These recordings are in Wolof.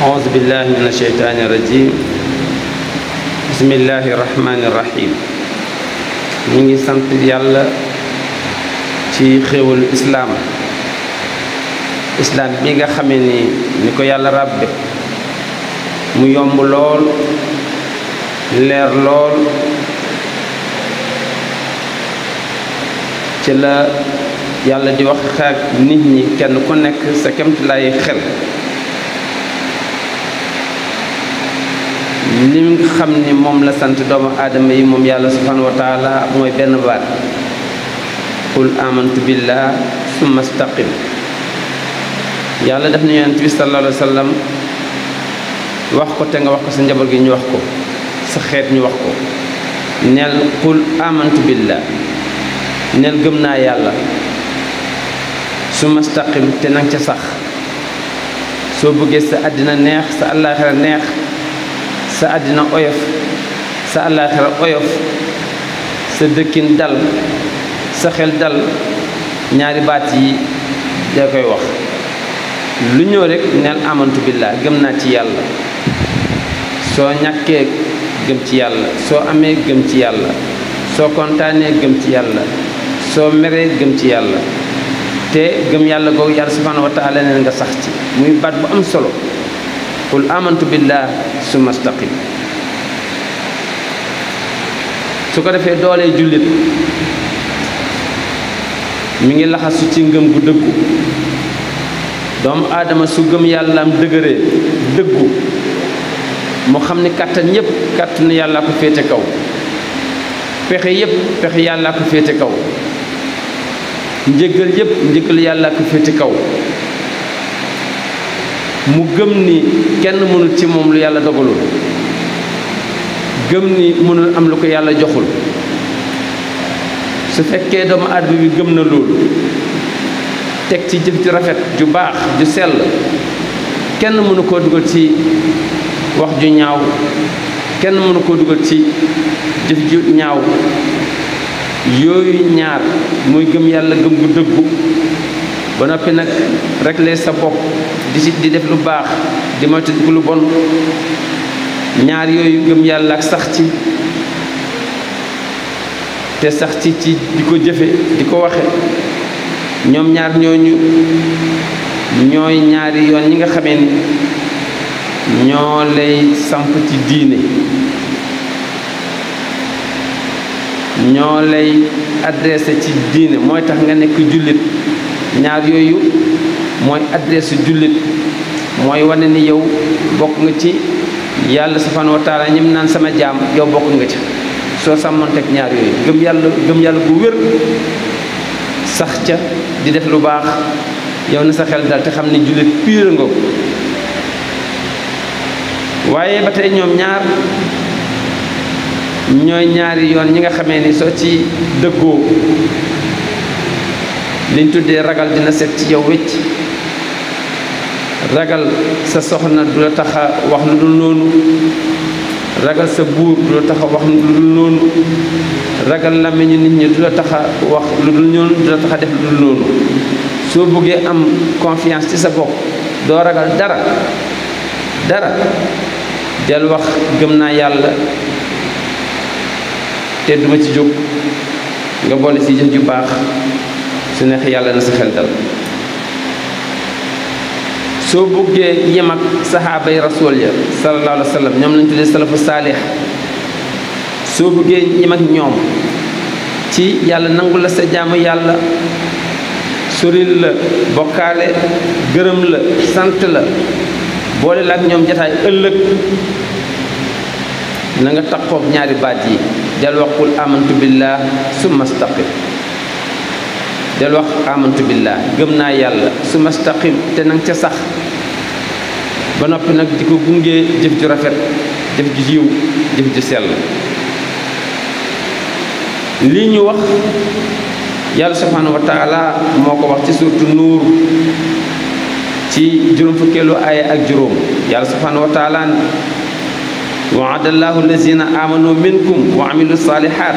أعوذ بالله من الشيطان الرجيم بسم الله الرحمن الرحيم نيغي سانت يالا ci xéewal islam bi nga xamé ni ko yàlla rabbe mu yomb lool leer lool ci la yàlla di wax ak nit ñi kenn ku nekk sa kemt lay xel li nga xam ni moom la sant doomu aadama yi moom yàlla subhanahu wa taala mooy benn baat qul amantu billah summa staqim yàlla def na yonent bi sallallahu alayhi wa sallam wax ko te nga wax ko sa njaboot gi ñu wax ko sa xeet ñu wax ko neel qul amantu billah neel gëm naa yàlla summa staqim te nang ca sax soo bëggee sa àddina neex sa àllaaxira neex sa àddina oyof sa àllaaxira oyof sa dëkkin dal sa xel dal ñaari baat yi da koy wax lu ñëw rek neel amantu billah gëm naa ci yàlla soo ñàkkee gëm ci yàlla soo amee gëm ci yàlla soo kontaanee gëm ci yàlla soo meree gëm ci yàlla te gëm yàlla googu yàlla subhanahu wa taala neen nga sax ci muy baat bu am solo qul amantu billah summa staqim su ko defee doolee jullit mi ngi laxasu ci ngëm gu dëggu doomu aadama su gëm yàllaam dëgëree dëggu mu xam ni kàttan yépp kàttanu yàllaa ko féete kaw pexe yépp pexe yàllaa ko féete kaw njëggal yépp njëggal yàllaa ko féete kaw mu gëm ni kenn mënul ci moom lu yàlla dogalul gëm ni mënul am lu ko yàlla joxul su fekkee doomu aadama bi gëm na loolu teg ci jëf ju rafet ju baax ju sell kenn mënu koo dugal ci wax ju ñaaw kenn mënu koo dugal ci jëf ju ñaaw yooyu ñaar muy gëm yàlla gëm gu dëggu ba noppi nag régler sa bopp di def lu baax di moytu lu bon ñaar yooyu gëm yàlla ak sax ci te sax ci di ko jëfe di ko waxe ñoom ñaar ñooñu ñooy ñaari yoon ñi nga xamee ni ñoo lay samp ci diine ñoo lay adressé ci diine mooy tax nga nekk jullit ñaar yooyu mooy adresse jullit mooy wane ni yow bokk nga ci yàlla subhanahu wa taala ñim naan sama jaam yow bokk nga ci soo sàmmonteeg ñaar yooyu gëm yàlla bu wér sax ca di def lu baax yow na sa xel dal te xam ni jullit pire nga ko waaye ba tey ñoom ñaar ñooy ñaari yoon ñi nga xamee ni soo ci dëggoo liñ tuddee ragal dina set ci yow wecc ragal sa soxna du la tax a wax lu dul noonu ragal sa buur du la tax a wax lu dul noonu ragal làmmiñu nit ñi du la tax a wax lu dul noonu du la tax a def lu dul noonu soo bëggee am confiance ci sa bopp doo ragal dara del wax gëm naa yàlla te duma ci jóg nga boole ci jëf ju baax su neex yàlla na sa xel dal soo bëggee yem ak saxaaba yi rasul ya sallallahu alayhi wa sallam ñoom lañu tuddee salafu saalix soo bëggee yem ak ñoom ci yàlla nangu la sa jaamu yàlla soril la bokkaale gërëm la sant la boole la ak ñoom jataay ëllëg na nga taqoog ñaari baat yi del wax qul amantu billah summa staqim del wax amantu billah gëm naa yàlla summa staqim te nang ca sax ba noppi nag di ko gungee jëf ju rafet jëf ju yiw jëf ju sell lii ñu wax yàlla subhanahu wa taala moo ko wax ci suuratu nuur ci juróom fukkeelu aaya ak juróom yàlla subhanahu wa taala wa'ada allahu allazina amanu minkum wa amilu salihat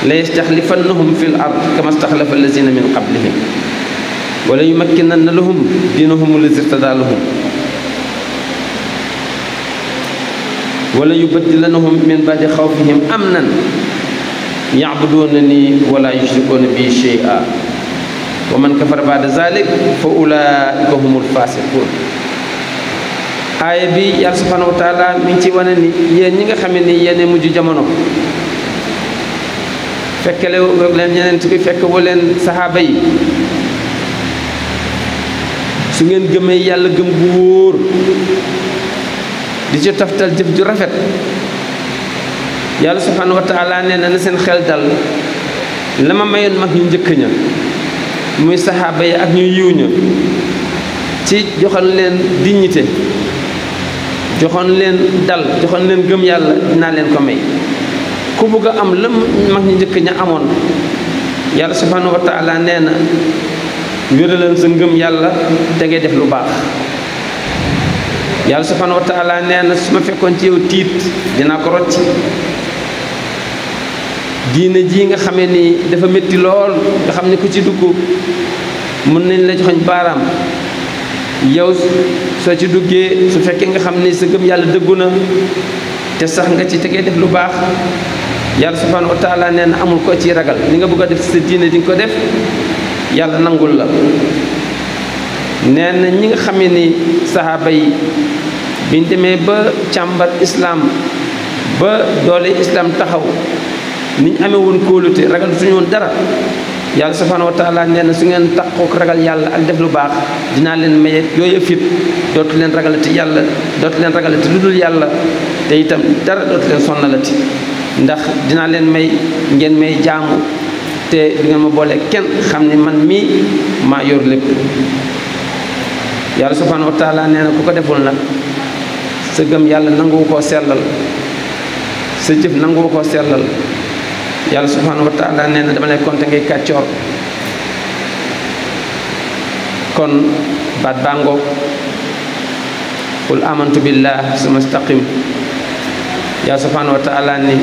la yastaxlifannahum fi l ard kama staxlafa allazina min qablihim wala yumakkinanna lahum diinahum allazi irtadaa lahum wala yubaddilannahum min ba'di xawfihim amnan ya'budunani wala yushrikuna bi shay'a wa man kafara ba'da zalik fa ulaika humul fasiqun. aaya bi yàlla subhanahu wa taala mi ngi ci wane ni yéen ñi nga xam ne ni yéen mujj jamono fekkele leen ñeneen bi fekk wu leen saxaaba yi, su ngeen gëmee yàlla gëm gu wóor di ci taftal jëf ju rafet, yàlla subhanahu wa taala nee na seen xel dal la ma mayoon mag ñu njëkk ña muy saxaaba yi ak ñu yiw ña ci joxoon leen dignité, joxoon leen dal, joxoon leen gëm yàlla, dinaa leen ko may. ku bugg a am la mag ñu njëkk ña amoon, yàlla subhanahu wa taala nee na wéraleen sa ngëm yàlla te ngay def lu baax. yàlla subhanahu wa taala nee na su ma fekkoon ci yow tiit dinaa ko rocc. diine ji nga xamee ni dafa métti lool nga xam ne ku ci dugg mën nañ la joxoñ baaraam, yow soo ci duggee su fekkee nga xam ni sa gëm yàlla dëggu na te sax nga ci te ngay def lu baax, yàlla subhanahu wa taala nee na amul ko ci ragal. li nga bëgg a def sa diine di nga ko def, yàlla nangul la. nee na ñi nga xamee ni sahaaba yi biñ demee ba càmbar islaam ba doole islaam taxaw, ni ñu amee woon kóolute ragal suñu woon dara, yàlla subhanahu wa taala nee na su ngeen taqook ragal yàlla ak def lu baax dinaa leen maye yooyu fit, dootu leen ragalati yàlla, dootu leen ragalati lu dul yàlla, te itam dara dootu leen sonnalati, ndax dinaa leen may ngeen may jaamu te du ngeen ma boole kenn, xam ne man mii maa yor lépp. yàlla subhanahu wa taala nee na ku ko deful nag sa gëm yàlla nanguwu koo sellal, sa jëf nanguwu koo sellal, yàlla subhanahu wa taala nee na dama lay compter ngay kàccoor. kon baat bàngoog qul amantu billah summa staqim. yàlla subhanahu wa taala ni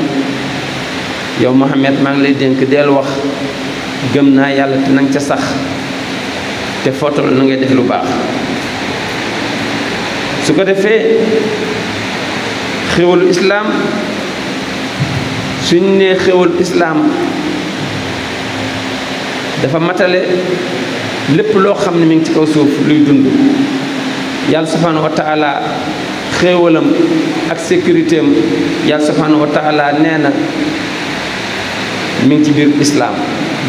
yow Muhammad maa ngi lay dénk deel wax gëm naa yàlla te nanga ca sax, te footal na ngay def lu baax. su ko defee xéwalu islaam, suñ nee xéwalu islaam dafa matale lépp loo xam ne mi ngi ci kaw suuf luy dund. yàlla subhanahu wa taala xéewalam ak sécurité am, yàlla subhanahu wa taala nee na mi ngi ci biir islaam.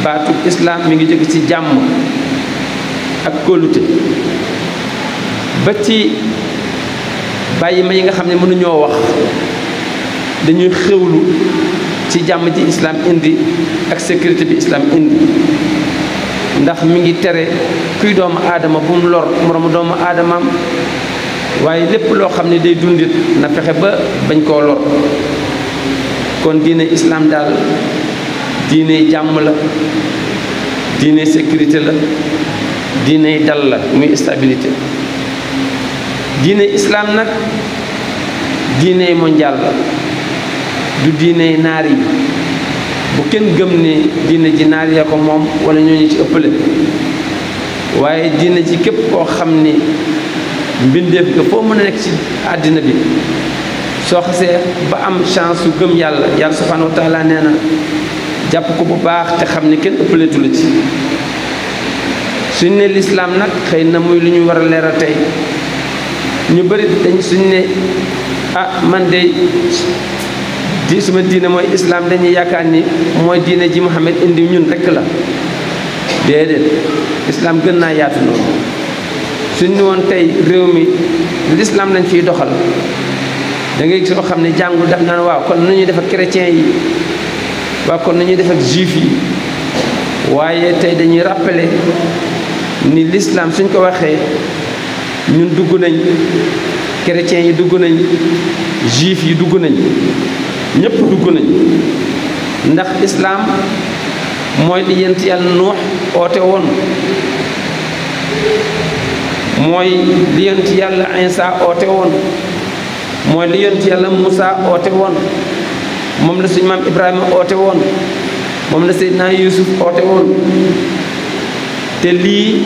baatu islaam mi ngi jóge ci jàmm ak kóolute ba ci bàyyi ma yi nga xam ne mënuñoo wax, dañuy xewlu ci jàmm ji islaam indi ak sécurité bi islaam indi, ndax mi ngi tere kuy doomu aadama bu mu lor moroomu doomu aadamaam, waaye lépp loo xam ne day dundit na fexe ba bañ koo lor. kon diine islaam daal diine jàmm la, diine sécurité la, diine dal la muy stabilité. diine islaam nag diine mondial la, du diine naar yi. bu kenn gëm ne diine ji naar ya ko moom wala ñooñu ci ëppale, waaye diine ji képp koo xam ni mbindeef nga foo mën a nekk ci àddina bi, soo xasee ba am chance su gëm yàlla, yàlla subhanahu wa taala nee na jàpp ko bu baax te xam ne kenn ëppaletu la ci. suñ ne lislaam nag xëy na muy lu ñu war a leeral tey, ñu bëri dañ suñ ne man de di suma diine mooy islaam, dañuy yaakaar ni mooy diine ji Muhammad indi ñun rekk la. déedéet, islaam gën naa yaatu noonu. suñ ne woon tey réew mi lislaam lañ fiy doxal, da ngay gis loo xam ne jàngul daf naan waaw kon nu ñuy def ak chrétien yi, waaw kon nu ñuy def ak juif yi. waaye tey dañuy rappeler ni l'islam suñ ko waxee ñun dugg nañ, chrétiens yi dugg nañ, juif yi dugg nañ, ñépp dugg nañ. ndax islam mooy li yent yàlla Nuux oote woon, mooy li yent yàlla Isa oote woon, mooy li yent yàlla Musa oote woon, moom la suñu maam Ibrahima oote woon, moom la Seydina Yuusuf oote woon. te lii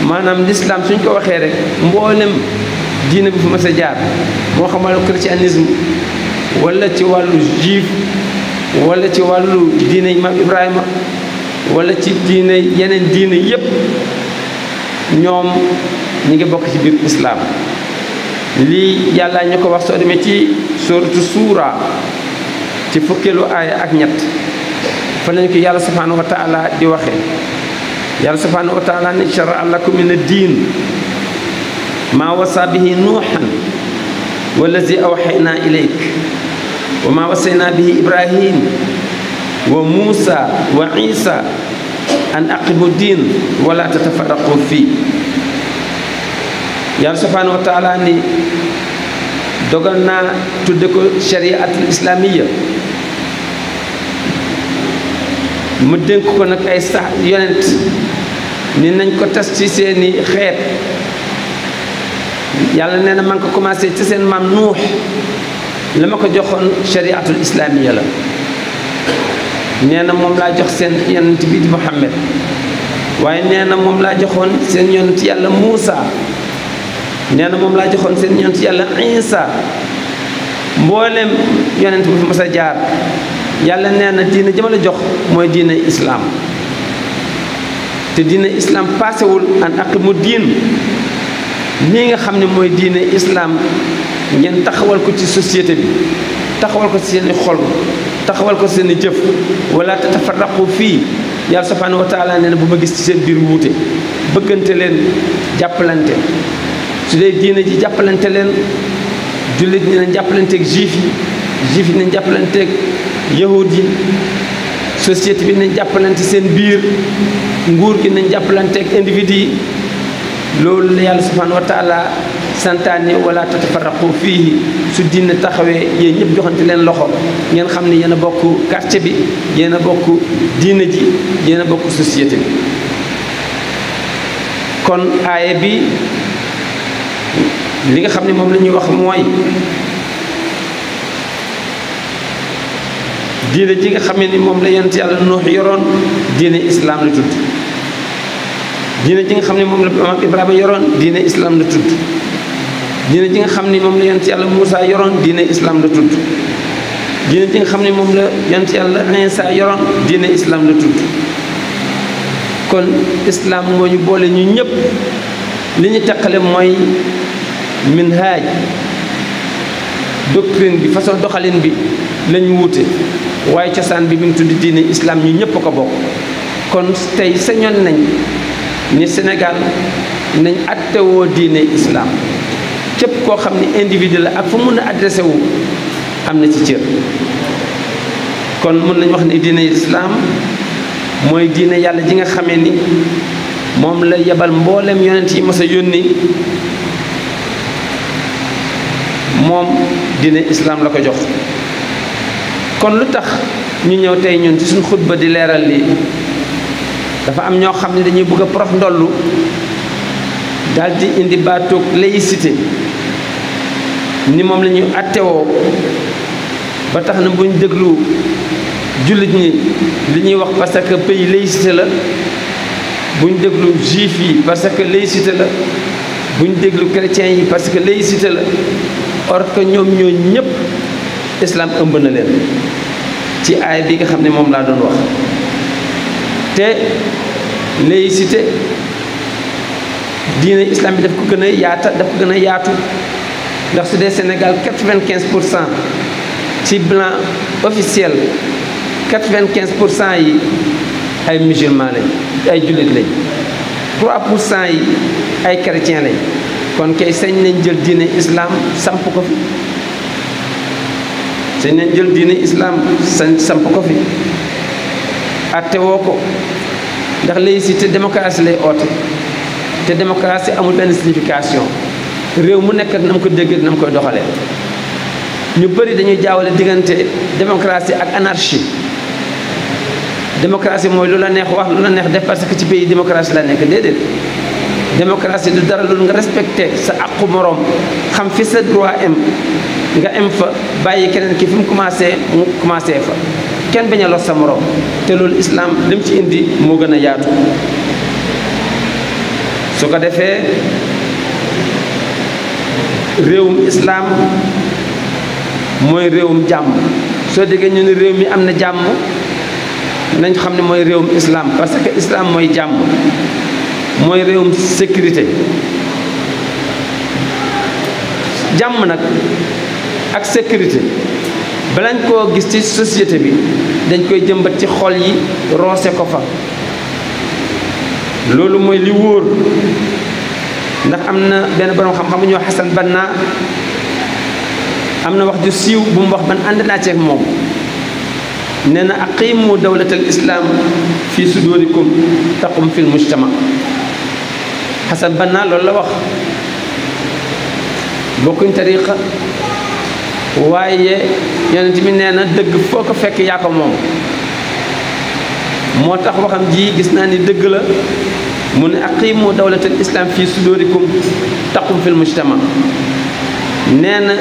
maanaam lislaam suñ ko waxee rek mboolem diine bu fi mas a jaar moo xam wàllu christianisme wala ci wàllu juif wala ci wàllu diine Maam Ibrahima wala ci diine yeneen diine yépp ñoom ñi ngi bokk ci biir islaam lii yàlla ñu ko wax soo demee ci suratu suura ci fukkeelu aaya ak ñett fa lañ ko yàlla subhanahu wa taala di waxee yàlla subhanahu wa taala ne shara'a lakum min ad-diin maa wasa bihi nuuhan wallazi awxaynaa ilayk wa maa wasaynaa bihi ibrahim wa muusa wa isa an aqimu diin wala tatafarraqu fii yàlla subhanahu wa taala ni dogal naa tudde ko shariatul islamiya mu dénk ko nag ay sax yonent ni nañ ko tas ci seeni xeet yàlla nee na man ko commencé ci seen maam nuux la ma ko joxoon shariatul islamiya la nee na moom laa jox seen yonent bi di Muhammad waaye nee na moom laa joxoon seen yonent yàlla Muusa nee na moom laa joxoon seen yonent yàlla Isa mboolem yonent bu fi mas a jaar yàlla nee na diina jëma la jox mooy diina islaam te diina islaam paasewul an aqimu diin nii nga xam ne mooy diina islaam ngeen taxawal ko ci société bi taxawal ko ci seeni xol taxawal ko seeni jëf wala tatafarraqu fii yàlla subhanahu wa taala nee na bu ma gis ci seen biir wuute bëggante leen jàppalante su dee diina ji jàppalante leen jullit ñi nañ jàppalanteeg juif yi nañ jàppalanteeg yahud yi société bi nañ jàppalante seen biir nguur gi nañ jàppalanteeg individu yi loolu la yàlla subhanahu wa taala santaane wala tatafarraqu fii su diine taxawee yéen ñëpp joxante leen loxo ngeen xam ne yéen a bokk quartier bi yéen a bokk diine ji yéen a bokk société bi kon aaye bi li nga xam ne moom la ñuy wax mooy diine ji nga xam ne ni moom la yonent yàlla Nuux yoroon diine islaam la tudd diine ji nga xam ne moom la maam Ibrahima yoroon diine islaam la tudd diine ji nga xam ne moom la yonent yàlla Muusa yoroon diine islaam la tudd diine ji nga xam ne moom la yonent yàlla Iisaa yoroon diine islaam la tudd kon islaam moo ñu boole ñu ñëpp li ñu teqale mooy minhaaj doctrine bi façon doxalin bi lañu wuute waaye cosaan bi mi ngi tudd diine islaam ñu ñëpp ko bokk kon tey sañoon nañ ni Sénégal nañ attewoo diine islaam képp koo xam ne individu la ak fu mun a adressé wu am na ci cër kon mën nañ wax ne diine islaam mooy diine yàlla ji nga xamee ni moom la yebal mboolem yonent yi mos a yónni moom diine islaam la ko jox kon lu tax ñu ñëw tey ñun ci suñu xutba di leeral lii dafa am ñoo xam ne dañuy bëgg a prof ndollu daal di indi baatoog laïcité ni moom la ñuy attewoo ba tax na buñ déglu jullit ñi li ñuy wax parce que pays laïcité la buñ déglu juif yi parce que laïcité la buñ déglu chrétiens yi parce que laïcité la or que ñoom ñoo ñëpp islam ëmb na leen ci aay bi nga xam ne moom laa doon wax te laïcité diine islam bi daf ko gën a yaatu ndax su dee Sénégal 95% ci blanc officiel 95% yi ay musulman lañ ay jullit lañ 3% yi ay chrétien lañ kon kay sañ nañ jël diine islam samp ko fi sañ nañ jël diine islam samp ko fi atte woo ko ndax laïcité démocratie lay oote te démocratie amul benn signification réew mu nekk na mu ko déggee na mu koy doxalee ñu bëri dañuy jaawale diggante démocratie ak anarchie démocratie mooy lu la neex wax lu la neex def parce que ci pays démocratie la nekk déedéet démocratie du dara loolu nga respecté sa àqu moroom xam fi sa droit am nga am fa bàyyi keneen ki fi mu commencé fa kenn bañ a los sa moroom te loolu islam lim ci indi moo gën a yaatu su ko defee réewum islaam mooy réewum jàmm. soo déggee ñu ne réew mi am na jàmm nañ xam ne mooy réewum islaam parce que islaam mooy jàmm mooy réewum sécurité. jàmm nag ak sécurité balañ koo gis ci société bi dañ koy jëmbat ci xol yi roose ko fa. loolu mooy li wóor ndax am na benn borom xam-xam bu ñuy wax Xasan Banna am na wax ju siiw bu mu wax ban ànd naa ceeg moom nee na aqimu dawlatal islam fi sudurikum taqum fil mujtama. Xasan Banna loolu la wax. bokkuñ tariqa waaye yonent bi nee na dëgg foo ko fekk yaa ko moom. moo tax waxam ji gis naa ni dëgg la mu ne aqimu dawlatal islam fi sudurikum taqum fil mujtama. nee na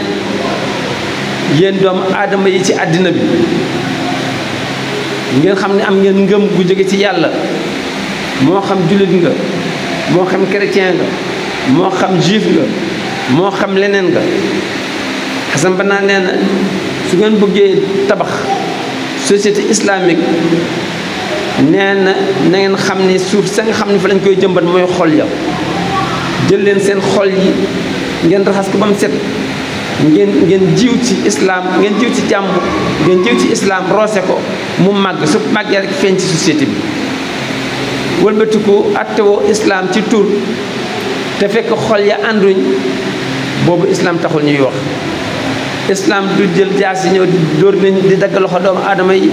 yéen doomu aadama yi ci àddina bi ngeen xam ne am ngeen ngëm gu jóge ci yàlla moo xam jullit nga moo xam chrétien nga moo xam juif nga moo xam leneen nga. Xasan Banna nee na su ngeen bëggee tabax société islamique nee na na ngeen xam ni suuf sa nga xam ne fa lañ koy jëmbat mooy xol ya. jël leen seen xol yi ngeen raxas ko ba mu set ngeen jiw ci islam ngeen jiw ci jàmm ngeen jiw ci islam roose ko mu màgg su màggee rek feeñ ci société bi. wëlbatiku attewoo islam ci tur te fekk xol ya ànduñ boobu islam taxul ñuy wax. islam du jël jaas yi ñëw di dóor nañ di dagg loxo doomu aadama yi.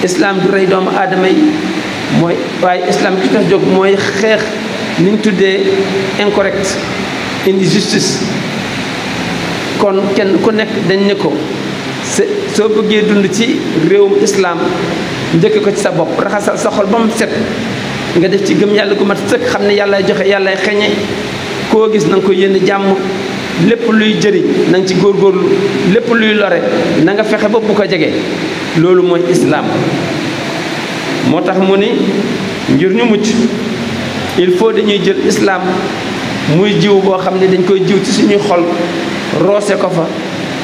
islam du rey doomu aadama yi mooy waaye islam ki tax jóg mooy xeex ni ñu tuddee incorrect injustice. kon kenn ku nekk dañ ne ko soo bëggee dund ci réewum islam njëkk ko ci sa bopp raxasal sa xol ba mu set nga def ci gëm yàlla gu mat sëkk xam ne yàllaay joxe yàllaay xeñe koo gis na nga ko yéene jàmm. lépp luy jëriñ na nga ci góorgóorlu lépp luy lore na nga fexe ba bu ko jege. loolu mooy islaam. moo tax mu ni ngir ñu mucc il faut dañuy jël islaam muy jiw boo xam ne dañ koy jiw ci suñuy xol roose ko fa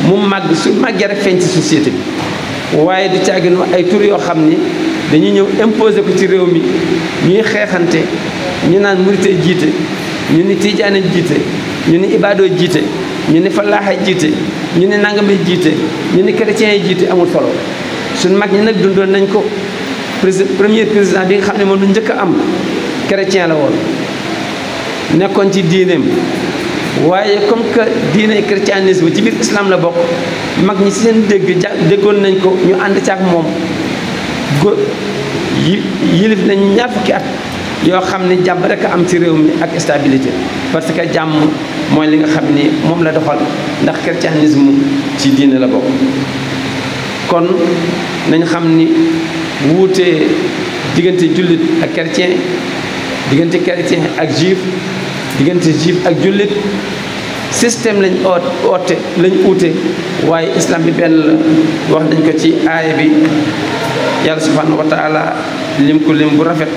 mu màgg su màggee rek feeñ ci société bi. waaye du caagin ay tur yoo xam ni dañuy ñëw imposer ko ci réew mi ñuy xeexante ñu naan murite jiite ñu ni tiijaane jiite ñu ni ibaadoo jiite ñu ni falaaxa jiite ñu ni nangame jiite ñu ni chrétien yi jiite amul solo. suñ mag ñi nag dundoon nañ ko premier président bi nga xam ne moom lu njëkk a am chrétien la woon nekkoon ci diineem waaye comme que diine chrétianisme ci biir islam la bokk mag ñi ci seen déggoon nañ ko ñu ànd ci ak moom yilif nañ ñaar fukki at yoo xam ne jàmm rek a am ci réew mi ak stabilité parce que jàmm mooy li nga xam ni moom la doxal ndax chrétianisme ci diine la bokk. kon nañ xam ni wuutee diggante jullit ak chrétien diggante chrétien ak juif diggante juif ak jullit système lañ oote lañ uute waaye islam bi benn la. wax nañ ko ci aaya bi yàlla subhanahu wa taala lim ko lim bu rafet.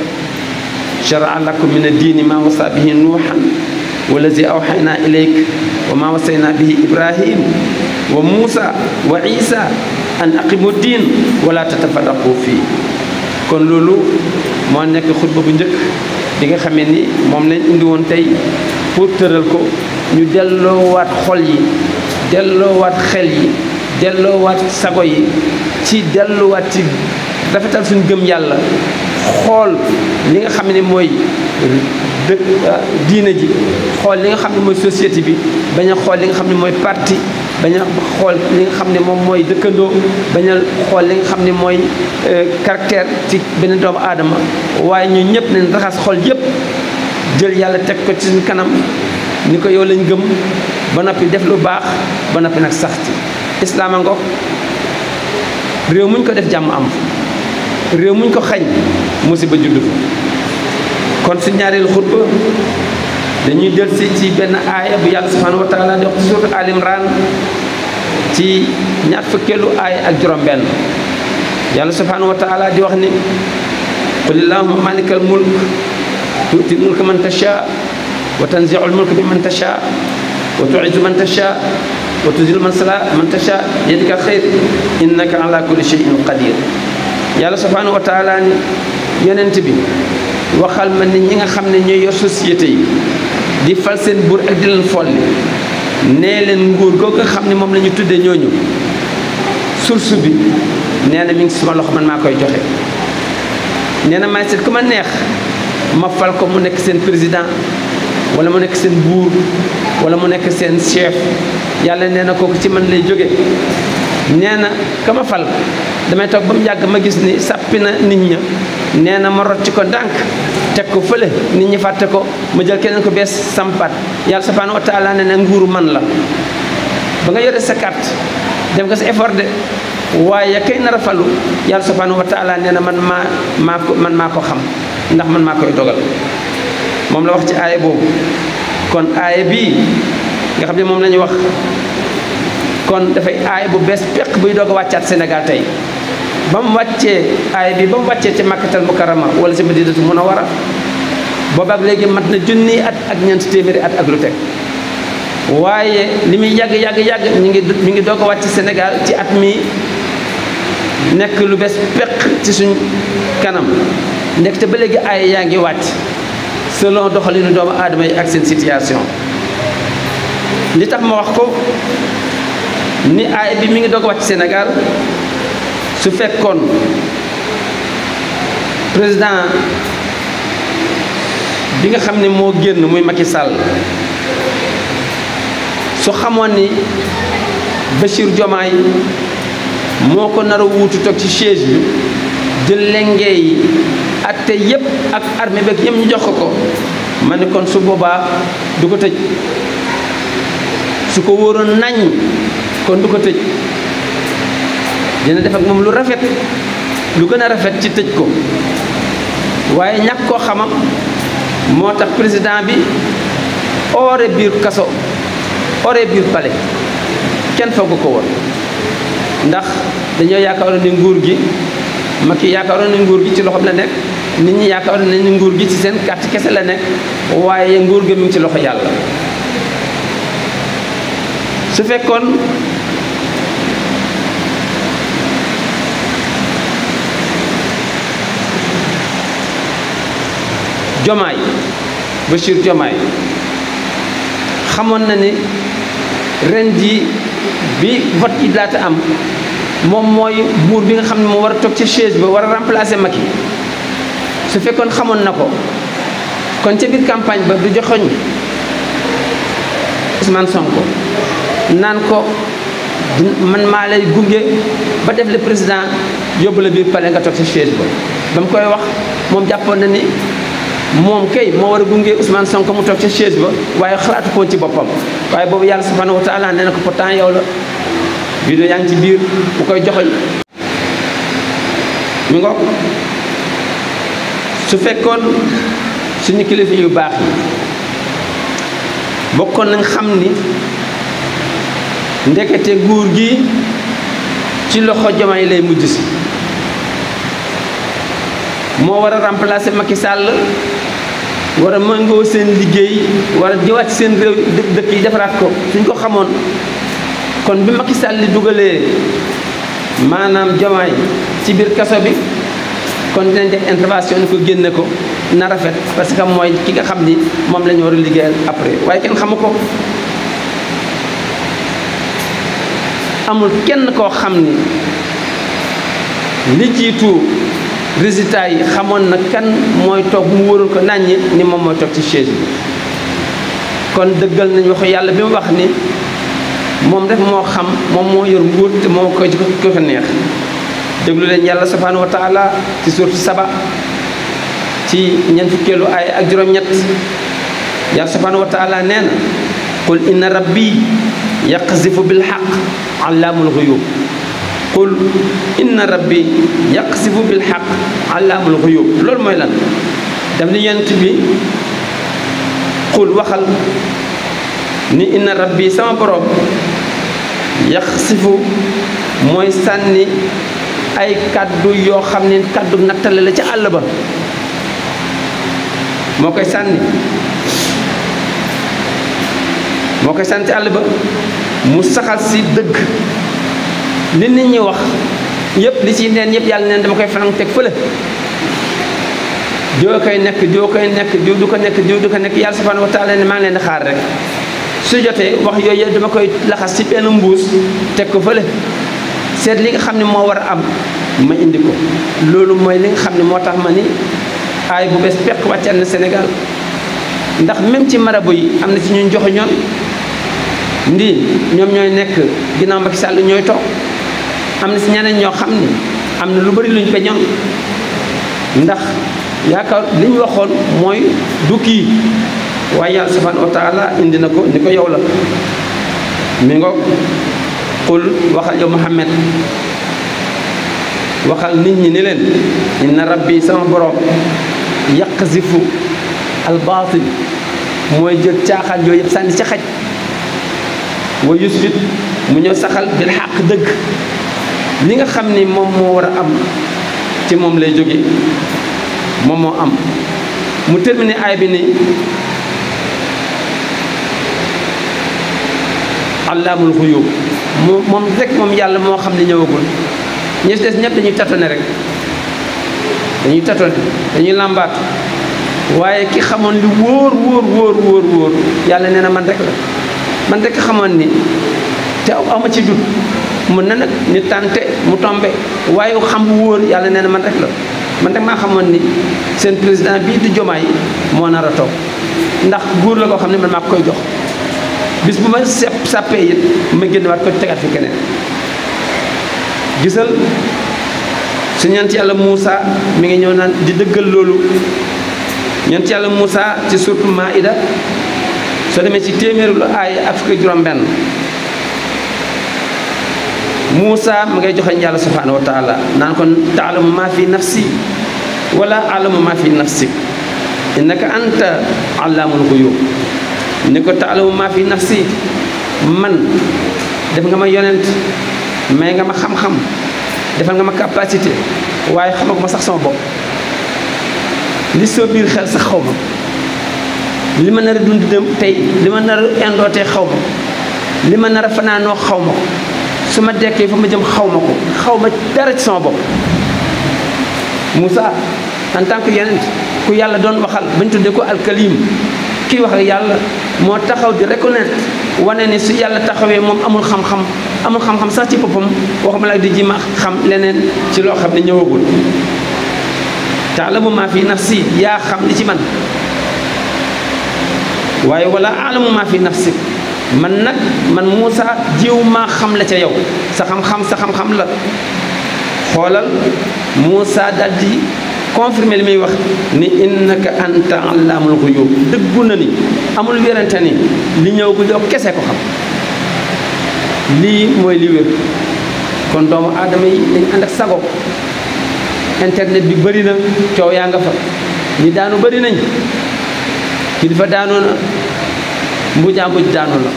shara'a lakum min ad-diini maa wasaa bihi nuuhan wallazi awhaynaa ilayka wa maa wasaynaa bihi ibrahim wa muusa wa isa an aqimu diin wala tatafarraqu fii. kon loolu moo nekk xutba bu njëkk bi nga xamee ni moom lañ indi woon tey pour tëral ko ñu delloowaat xol yi delloowaat xel yi delloowaat sago yi ci delluwaat ci rafetal suñu gëm yàlla xool li nga xam ne mooy diine ji xool li nga xam ne mooy société bi bañ a xool li nga xam ne mooy parti bañ a xool li nga xam ne moom mooy dëkkandoo bañ a xool li nga xam ne mooy caractère ci benn doomu aadama waaye ñu ñëpp nañ raxas xol yëpp jël yàlla teg ko ci suñu kanam ni ko yow lañ gëm ba noppi def lu baax ba noppi nag sax ci islaama ngoog réew muñ ko def jàmm am réew muñ ko xañ musiba juddu fa. kon si ñaareelu xutba dañuy dellusi ci benn aaya bu yàlla subhanahu wa taala di wax ci surat Al Imran ci ñaar fukkeelu aaya ak juróom-benn yàlla subhanahu wa taala di wax ni qul illahumma malikal mulk tu'ti mulka man tasha wa tanzi'ul mulka mimman tasha wa tu'izzu man tasha wa tuzillu man tasha biyadika alxayr innaka ala kulli shay'in qadir. yàlla subhanahu wa taala ni yonent bi waxal ma nit ñi nga xam ne ñooy yor société yi di fal seen buur ak di leen folli nee leen nguur googu nga xam ne moom la ñu tuddee ñooñu source bi nee na mi ngi suma loxo man maa koy joxe. nee na may seet ku ma neex ma fal ko mu nekk seen président wala mu nekk seen buur wala mu nekk seen chef yàlla nee na kooku ci man lay jóge. nee na ka ma fal damay toog ba mu yàgg ma gis ni sàppi na nit ña nee na ma rocc ko ndànk teg ko fële nit ñi fàtte ko ma jël keneen ko bees sampaat. yàlla subhanahu wa taala nee na nguuru man la ba nga yore sa carte def nga sa effort de waaye kay nar a falu yàlla subhanahu wa taala nee na man maa ko xam ndax man maa koy dogal. moom la wax ci aaya boobu. kon aaya bii nga xam ne moom la ñu wax kon dafay aaya bu bees peq buy doog a wàccaat Sénégal tey ba mu wàccee aaya bi ba mu wàccee ci Makkatal Mukarrama wala ci Madinatu Munawwara boobaak léegi mat na junni at ak ñeent téeméeri at ak lu teg. waaye li muy yàgg mi ngi doog a wàcc Sénégal ci at mi nekk lu bees peq ci suñ kanam nekk te ba léegi aaya yaa ngi wàcc selon doxalinu doomu aadama yi ak seen situation. li tax ma wax ko ni aaya bi mi ngi doog a wàcc Sénégal su fekkoon président bi nga xam ne moo génn muy Macky Sall su xamoon ni Bassirou Diomaye moo ko nar a wuutu toog ci siège bi jël lenge yi atte yépp ak armée beeg yëpp ñu jox ko ma ne kon su boobaa du ko tëj su ko wóoroon nañ kon du ko tëj dina def ak moom lu rafet lu gën a rafet ci tëj ko. waaye ñàkk koo xamam moo tax président bi oore biir kaso oore biir palais kenn foogu ko woon ndax dañoo yaakaaroon ni nguur gi Macky yaakaaroon ni nguur gi ci loxoom la nekk nit ñi yaakaaroon nañ ni nguur gi ci seen carte kese la nekk waaye nguur gi mu ngi ci loxo yàlla. su fekkoon Diomaye Bassirou Diomaye xamoon na ni ren ji bi vote yi laata am moom mooy buur bi nga xam ne moo war a toog ci chaise ba war a remplacer Macky su fekkoon xamoon na ko kon ca biir campagne ba du joxoñ Ousmane Sonko naan ko man maa lay gunge ba def le président yóbbu la biir palais nga toog ci chaise ba ba mu koy wax moom jàppoon na ni moom kay moo war a gunge Ousmane Sonko mu toog ca chaise ba waaye xalaatu ko ci boppam. waaye boobu yàlla subhanahu wa taala nee na ko pourtant yow la vidéo yaa ngi ci biir mu koy joxoñ mi ngoog su fekkoon suñu kilifa yu baax yi bokkoon nañ xam ni ndekete nguur gi ci loxo Diomaye lay mujj si moo war a remplacer Macky Sall war a mëngoo seen liggéey war a jiwaat seen réew dëkk yi defaraat ko suñ ko xamoon kon bi Macky Sall li dugalee maanaam Diomaye ci biir kaso bi kon dinañ def intervention ni ko génne ko na rafet parce que mooy ki nga xam ni moom la ñu war a liggéeyal après waaye kenn xamu ko amul kenn koo xam ni li jiitu résultat yi xamoon na kan mooy toog mu wóorul ko naññi ni moom mooy toog ci chaise bi kon dëggal nañ waxu yàlla bi mu wax ni moom def moo xam moom moo yor nguur te moo koy ko neex déglu leen yàlla subhanahu wa taala ci suuratu Saba ci ñeent fukkeelu aaya ak juróom-ñett yàlla subhanahu wa taala nee na qul inna rabbi yaqzifu bil haqq allaamul ghuyub qul inna rabbi yaqsifu bil haqq allaamul ghuyub loolu mooy lan daf ni yent bi qul waxal ni inna rabbi sama borom yaqsifu mooy sànni ay kaddu yoo xam ne kaddu nattale la ca àll ba moo koy sànni moo koy sant àll ba mu saxal si dëgg li nit ñi wax yëpp li ci neen yëpp yàlla neen dama koy falang teg fële diw koy nekk diw koy nekk diw du ko nekk diw du ko nekk yàlla subhanahu wa taala ne maa ngi leen di xaar rek su jotee wax yooyu yëpp dama koy laxas ci benn mbuus teg ko fële seet li nga xam ne moo war a am ma indi ko loolu mooy li nga xam ne moo tax ma ni aay bu bees peq wàccal na Sénégal ndax même ci marabu yi am na ci ñun joxe ñoon ndi ñoom ñooy nekk ginnaaw Macky Sall ñooy toog am na si ñeneen ñoo xam ne am na lu bari luñ peñoon ndax yaakaar li ñu waxoon mooy du kii waaye yàlla subhanahu wa taala indi na ko ni ko yow la mi ngo qul waxal yow Muhammad waxal nit ñi ni leen inna rabbi sama borom yaqzifu albaatil mooy jël caaxaan yooyu yëpp sànni ci xaj wa yusbit mu ñëw saxal bil xaq dëgg li nga xam ni moom moo war a am ci moom lay jóge moom moo am mu terminé aay bi ni allaamul xuyuub moom rek moom yàlla moo xam li ñëwagul ñi des ñëpp dañuy tatone rek dañuy tatone dañuy làmbaatu waaye ki xamoon li wóor wóor yàlla nee na man rek la man rek xamoon ni te ama ci dut mun na nag ni tànte mu tombe waaye xam bu wóor yàlla nee na man rek la man rek maa xamoon ni seen président bii di Jomaay moo nar a toog ndax góor la koo xam ne man maa koy jox bis bu ma sàppee it ma génn waat ko tegaat fi keneen gisal su ñeent yàlla Muusa mi ngi ñëw naan di dëggal loolu ñeent yàlla Muusa ci surtu Maïda soo demee ci téeméeru lu aaya ak fukki juróom-benn Muusa mu ngay joxe yàlla subhanahu wa taala naan kon taalamu maa fi nafsi wala alamu maa fi nafsik innaka anta allaamul ghuyuub ni ko taalamu maa fi nafsi man def nga ma yonent may nga ma xam-xam defal nga ma capacité waaye xamaguma sax sama bopp li soo biir xel sax xaw ma li ma nar a dund dem tey li ma nar a indootee xaw ma li ma nar a fanaanoo xaw ma ko su ma dekkee fa ma jëm xaw ma ko xaw ma dara ci sama bopp Moussa en tant que yonent ku yàlla doon waxal bañ tuddee ko alkalim kii wax ak yàlla moo taxaw di reconnaître wane ni su yàlla taxawee moom amul xam-xam sax ci boppam waxuma la di ji ma xam leneen ci loo xam ne ñëwagul taalamu maa fi nafsi yaa xam li ci man waaye wala alamu maa fi nafsi man nag man Moussa jiw maa xam la ca yow sa xam-xam la xoolal Moussa daal di confirmer li muy wax ni innaka anta allaamul ghuyuub dëggu na ni amul wérante ni li ñëw gu yow kese ko xam lii mooy li wér kon doomu aadama yi dañ ànd ak sago internet bi bëri na coow yaa nga fa ñi daanu bëri nañ kilifa daanoo na mbujaaguj daanu la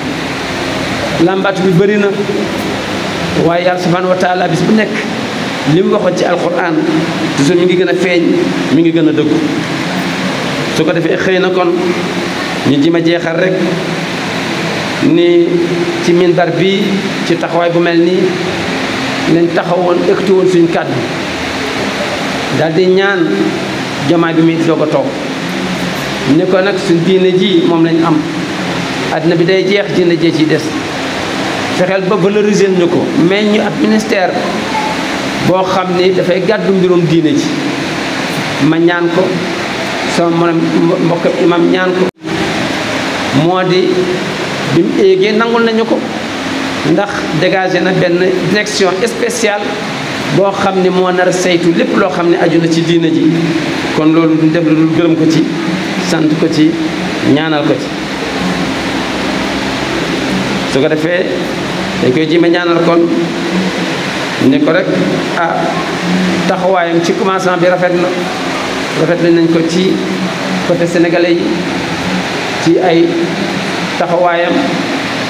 làmbaatu bi bëri na waaye yàlla subhanahu wa taala bis bu nekk li mu waxoon ci alquran toujours mi ngi gën a feeñ mi ngi gën a dëggu su ko defee xëy na kon ñu ji ma jeexal rek ni ci minbar bi ci taxawaay bu mel nii lañ taxawoon ëkkati woon suñu kàddu daal di ñaan Jomaay bi muy doog a toog ni ko nag suñ diine ji moom lañ am àddina bi day jeex diine jee ciy des fexeel ba valoriser ñu ko mais ñu ab ministère boo xam ni dafay gàddu mbirum diine ji ma ñaan ko sama mbokk imam ñaan ko moo di bi mu éegee nangul nañu ko ndax dégagé na benn direction spéciale boo xam ni moo nar a saytu lépp loo xam ne aju na ci diine ji kon loolu duñ def lu dul gërëm ko ci sant ko ci ñaanal ko ci su ko defee dañ koy jime ñaanal kon ne ko rek taxawaayam ci commencement bi rafet nañ ko ci côté sénégalais yi ci ay taxawaayam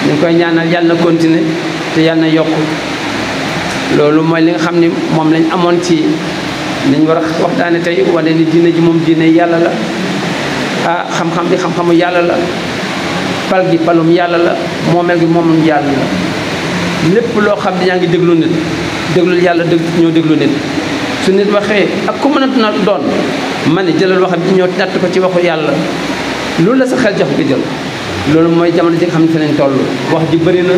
ñu ngi koy ñaanal yàlla na continuer te yàlla na yokk loolu mooy li nga xam ni moom lañ amoon ci liñ war a waxtaane tey wane ni diine ji moom diine yàlla la xam-xam bi xam-xamu yàlla la pal gi palum yàlla la moomeel gi moomum yàlla la lépp loo xam ne yaa ngi déglu nit déglul yàlla ñoo déglu nit su nit waxee ak ku mën a doon ma ne jëlal waxam ci ñoo natt ko ci waxu yàlla loolu la sa xel jox nga jël loolu mooy jamono ji nga xam ne fi lañ toll wax ji bëri na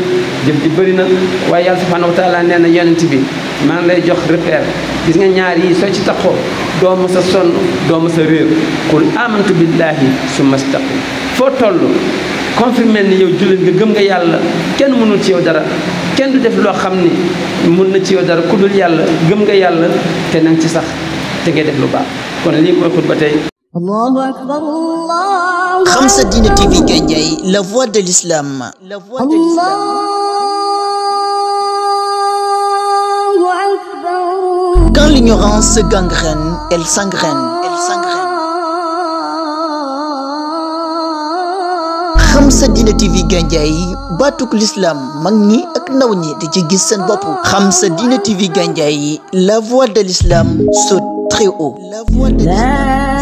jëf ji bëri na waaye yàlla subhanahu wa taala nee na yonent bi maa ngi lay jox repère gis nga ñaar yi soo ci taxoo doo mës a sonn doo mës a réer qul amantu billahi summa staqim foo toll confirmé ni yow jullit nga gëm nga yàlla kenn mënul ci yow dara kenn du def loo xam ni mun na ci yow dara ku dul yàlla gëm nga yàlla te nang ci sax te ngay def lu baax kon lii mooy xutba tey. Allahu akbar Allah. Khamsa Dina TV Gandiaye, la voix de l'islam. La voix de l'islam. Quand l'ignorance se gangrène, elle s'engraine. Elle s'engraine. Khamsa Dina TV Gandiaye, batuk l'islam, mag ñi ak ndaw ñi di ci gis seen bopp. Khamsa Dina TV Gandiaye, la voix de l'islam saute très haut. La voix de l'islam.